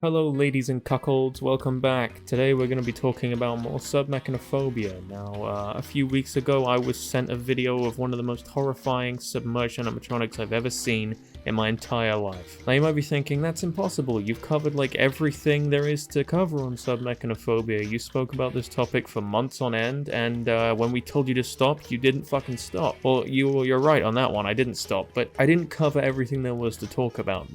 Hello ladies and cuckolds, welcome back. Today we're going to be talking about more Submechanophobia. Now, a few weeks ago I was sent a video of one of the most horrifying submerged animatronics I've ever seen in my entire life. Now you might be thinking, that's impossible, you've covered like everything there is to cover on Submechanophobia. You spoke about this topic for months on end, and when we told you to stop, you didn't fucking stop. Well, you're right on that one, I didn't stop, but I didn't cover everything there was to talk about.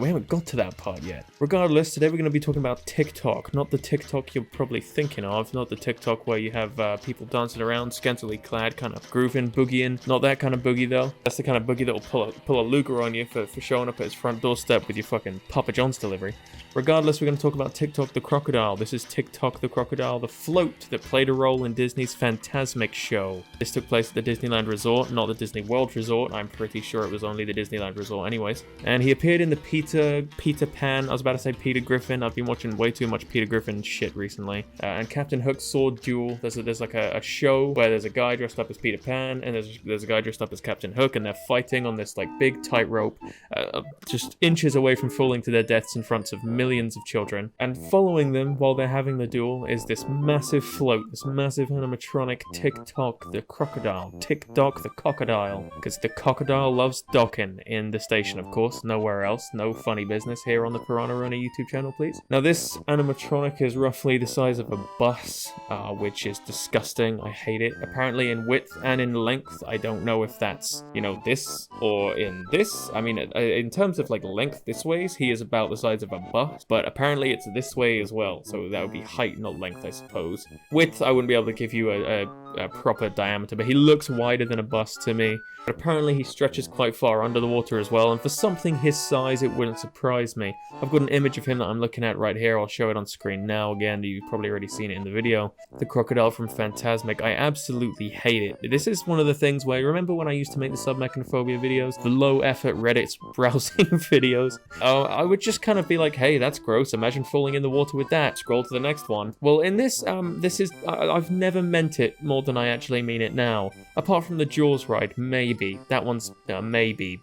We haven't got to that part yet. Regardless, today we're going to be talking about TikTok. Not the TikTok you're probably thinking of, not the TikTok where you have people dancing around, scantily clad, kind of grooving, boogieing. Not that kind of boogie though. That's the kind of boogie that will pull a Luger on you for showing up at his front doorstep with your fucking Papa John's delivery. Regardless, we're going to talk about TikTok the Crocodile. This is TikTok the Crocodile, the float that played a role in Disney's Fantasmic show. This took place at the Disneyland Resort, not the Disney World Resort. I'm pretty sure it was only the Disneyland Resort anyways. And he appeared in the Peter Pan, I was about to say Peter Griffin. I've been watching way too much Peter Griffin shit recently. And Captain Hook's sword duel. There's like a show where there's a guy dressed up as Peter Pan and there's a guy dressed up as Captain Hook, and they're fighting on this like big tightrope, just inches away from falling to their deaths in front of millions of children. And following them while they're having the duel is this massive float, this massive animatronic TikTok the Crocodile. TikTok the Crocodile. Because the crocodile loves docking in the station, of course. Nowhere else. No funny business here on the Piranharoni YouTube channel, please. Now this animatronic is roughly the size of a bus, which is disgusting. I hate it. Apparently in width and in length, I don't know if that's, this or in this. I mean, in terms of like length this ways, he is about the size of a bus, but apparently it's this way as well, so that would be height, not length, I suppose. Width, I wouldn't be able to give you a proper diameter, but he looks wider than a bus to me. But apparently he stretches quite far under the water as well, and for something his size, it wouldn't surprise me. I've got an image of him that I'm looking at right here. I'll show it on screen now. Again, you've probably already seen it in the video. The crocodile from Fantasmic. I absolutely hate it. This is one of the things where, remember when I used to make the Submechanophobia videos? The low-effort Reddit browsing videos? I would just kind of be like, hey, that's gross. Imagine falling in the water with that. Scroll to the next one. Well, in this, I've never meant it more than I actually mean it now. Apart from the Jaws ride, maybe. That one's maybe.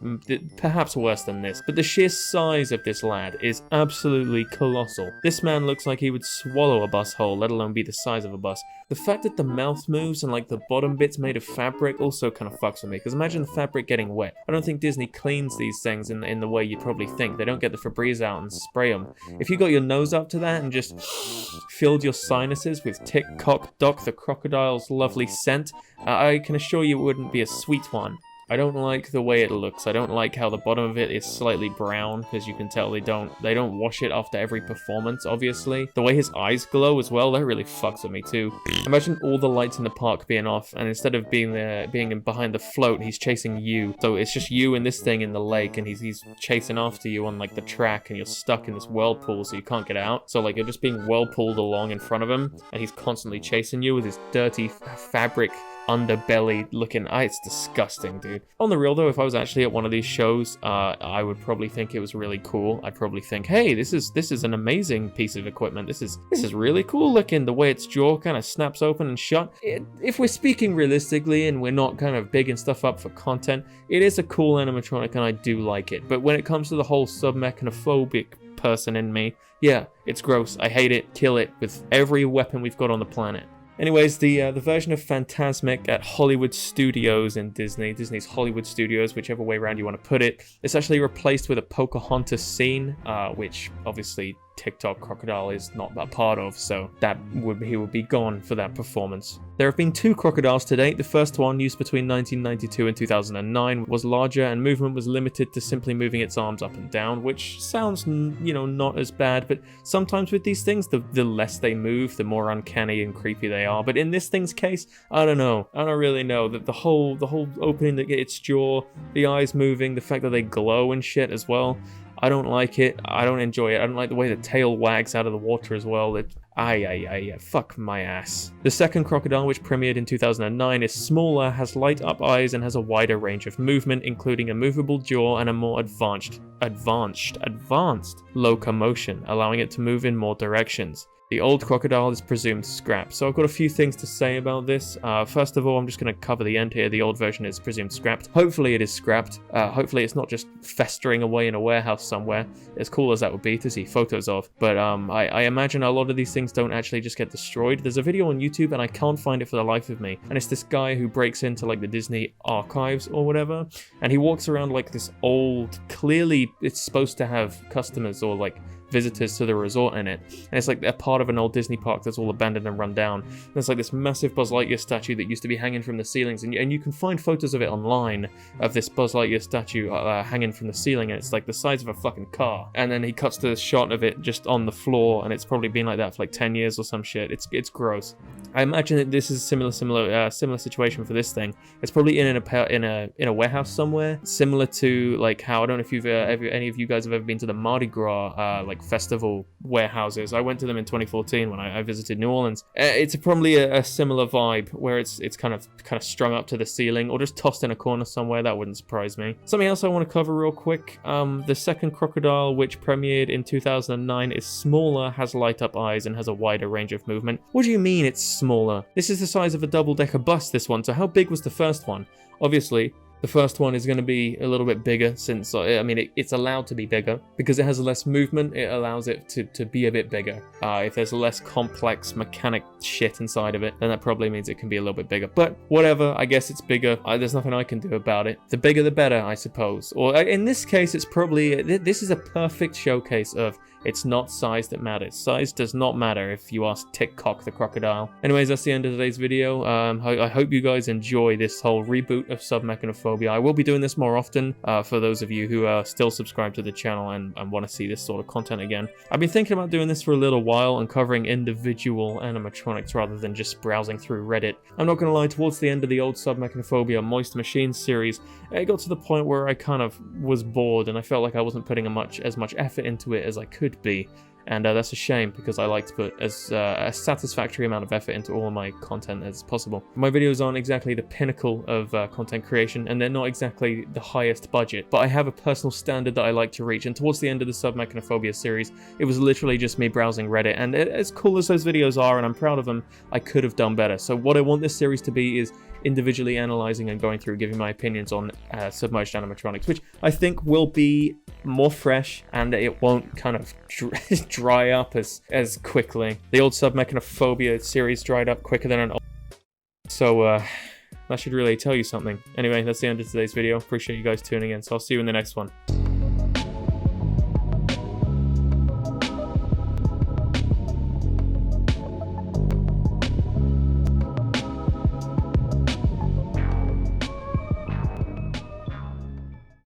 Perhaps worse than this. But the sheer size of this lad is absolutely colossal. This man looks like he would swallow a bus hole, let alone be the size of a bus. The fact that the mouth moves and like the bottom bit's made of fabric also kind of fucks with me, because imagine the fabric getting wet. I don't think Disney cleans these things in the way you'd probably think. They don't get the Febreze out and spray them. If you got your nose up to that and just filled your sinuses with TikTok the Crocodile's lovely scent, I can assure you it wouldn't be a sweet one. I don't like the way it looks. I don't like how the bottom of it is slightly brown, because you can tell they don't wash it after every performance, obviously. The way his eyes glow as well, that really fucks with me too. Imagine all the lights in the park being off, and instead of being behind the float, he's chasing you. So it's just you and this thing in the lake, and he's chasing after you on like the track, and you're stuck in this whirlpool so you can't get out. So like you're just being whirlpooled along in front of him, and he's constantly chasing you with his dirty fabric underbelly looking. It's disgusting, dude. On the real though, if I was actually at one of these shows, I would probably think it was really cool. I'd probably think, hey, this is an amazing piece of equipment. This is really cool looking. The way its jaw kind of snaps open and shut. If we're speaking realistically and we're not kind of bigging stuff up for content, it is a cool animatronic and I do like it. But when it comes to the whole submechanophobic person in me, yeah, it's gross. I hate it. Kill it with every weapon we've got on the planet. Anyways, the version of Fantasmic at Hollywood Studios in Disney's Hollywood Studios, whichever way around you want to put it, it's actually replaced with a Pocahontas scene, which obviously TikTok Crocodile is not a part of, so he would be gone for that performance. There have been 2 crocodiles to date. The first one, used between 1992 and 2009, was larger and movement was limited to simply moving its arms up and down, which sounds, not as bad, but sometimes with these things, the less they move, the more uncanny and creepy they are. But in this thing's case, I don't know. I don't really know. That the whole opening, its jaw, the eyes moving, the fact that they glow and shit as well, I don't like it. I don't enjoy it. I don't like the way the tail wags out of the water as well. Fuck my ass. The second crocodile, which premiered in 2009, is smaller, has light up eyes, and has a wider range of movement, including a movable jaw and a more advanced locomotion, allowing it to move in more directions. The old Crocodile is presumed scrap. So I've got a few things to say about this. First of all, I'm just going to cover the end here. The old version is presumed scrapped. Hopefully it is scrapped. Hopefully it's not just festering away in a warehouse somewhere, as cool as that would be to see photos of. But I imagine a lot of these things don't actually just get destroyed. There's a video on YouTube and I can't find it for the life of me. And it's this guy who breaks into like the Disney archives or whatever. And he walks around like this old, clearly it's supposed to have customers or like visitors to the resort in it, and it's like a part of an old Disney park that's all abandoned and run down. There's like this massive Buzz Lightyear statue that used to be hanging from the ceilings, and you can find photos of it online of this Buzz Lightyear statue hanging from the ceiling, and it's like the size of a fucking car. And then he cuts to this shot of it just on the floor, and it's probably been like that for like 10 years or some shit. It's gross. I imagine that this is a similar situation for this thing. It's probably in a warehouse somewhere, similar to like how, I don't know if you've any of you guys have ever been to the Mardi Gras like festival warehouses. I went to them in 2014 when I visited New Orleans. It's probably a similar vibe where it's kind of strung up to the ceiling or just tossed in a corner somewhere. That wouldn't surprise me. Something else I want to cover real quick. The second Crocodile, which premiered in 2009, is smaller, has light up eyes, and has a wider range of movement. What do you mean it's smaller? This is the size of a double-decker bus, this one. So how big was the first one? Obviously, the first one is going to be a little bit bigger since, I mean, it's allowed to be bigger. Because it has less movement, it allows it to be a bit bigger. If there's less complex mechanic shit inside of it, then that probably means it can be a little bit bigger. But whatever, I guess it's bigger. There's nothing I can do about it. The bigger the better, I suppose. Or in this case, it's probably, this is a perfect showcase of it's not size that matters. Size does not matter if you ask Tock the Crocodile. Anyways, that's the end of today's video. I hope you guys enjoy this whole reboot of Submechanophobia. I will be doing this more often for those of you who are still subscribed to the channel and want to see this sort of content again. I've been thinking about doing this for a little while and covering individual animatronics rather than just browsing through Reddit. I'm not going to lie, towards the end of the old Submechanophobia Moist Machines series, it got to the point where I kind of was bored and I felt like I wasn't putting as much effort into it as I could be, and that's a shame because I like to put as a satisfactory amount of effort into all of my content as possible. My videos aren't exactly the pinnacle of content creation, and they're not exactly the highest budget, but I have a personal standard that I like to reach, and towards the end of the Submechanophobia series, it was literally just me browsing Reddit, and as cool as those videos are, and I'm proud of them, I could have done better. So what I want this series to be is individually analyzing and going through, giving my opinions on submerged animatronics, which I think will be more fresh and it won't kind of dry up as quickly. The old Submechanophobia series dried up quicker than an old, so that should really tell you something. Anyway, that's the end of today's video. Appreciate you guys tuning in, so I'll see you in the next one.